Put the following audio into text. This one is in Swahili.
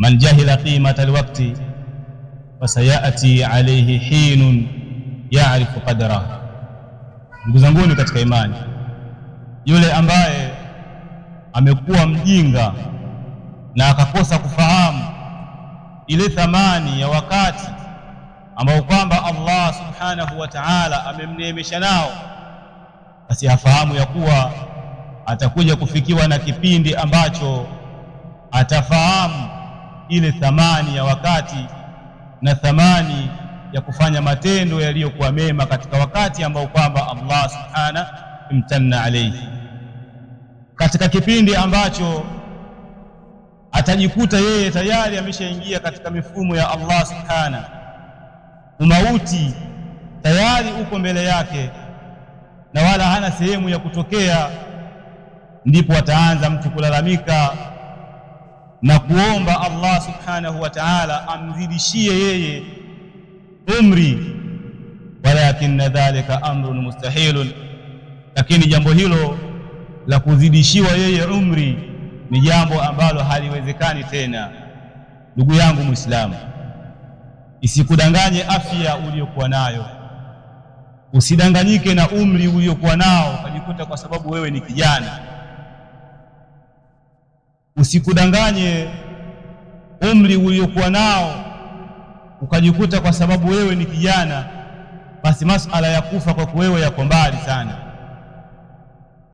man jahila qimata alwaqti fasayati alayhi hinun ya'rifu qadrahu. Ndugu zanguni katika imani, yule ambaye amekuwa mjinga na akakosa kufahamu ile thamani ya wakati ambao kwamba Allah subhanahu wa ta'ala amemneemesha nao, basi afahamu ya kuwa atakuja kufikiwa na kipindi ambacho atafahamu ile thamani ya wakati na thamani ya kufanya matendo yaliyokuwa mema katika wakati ambao kwamba Allah subhanahu imtanna alayhi, katika kipindi ambacho atajikuta yeye tayari ameshaingia katika mifumo ya Allah subhanahu, umauti tayari uko mbele yake na wala hana sehemu ya kutokea. Ndipo ataanza mtu kulalamika na kuomba Allah subhanahu wa ta'ala amzidishie yeye umri, walakinna dhalika amrun mustahilun, lakini jambo hilo la kuzidishiwa yeye umri ni jambo ambalo haliwezekani tena. Ndugu yangu Muislamu, isikudanganye afya uliyokuwa nayo, usidanganyike na umri uliokuwa nao ukajikuta kwa sababu wewe ni kijana. Usikudanganye umri uliokuwa nao ukajikuta kwa sababu wewe ni kijana basi masala ya kufa kwa wewe yako mbali sana.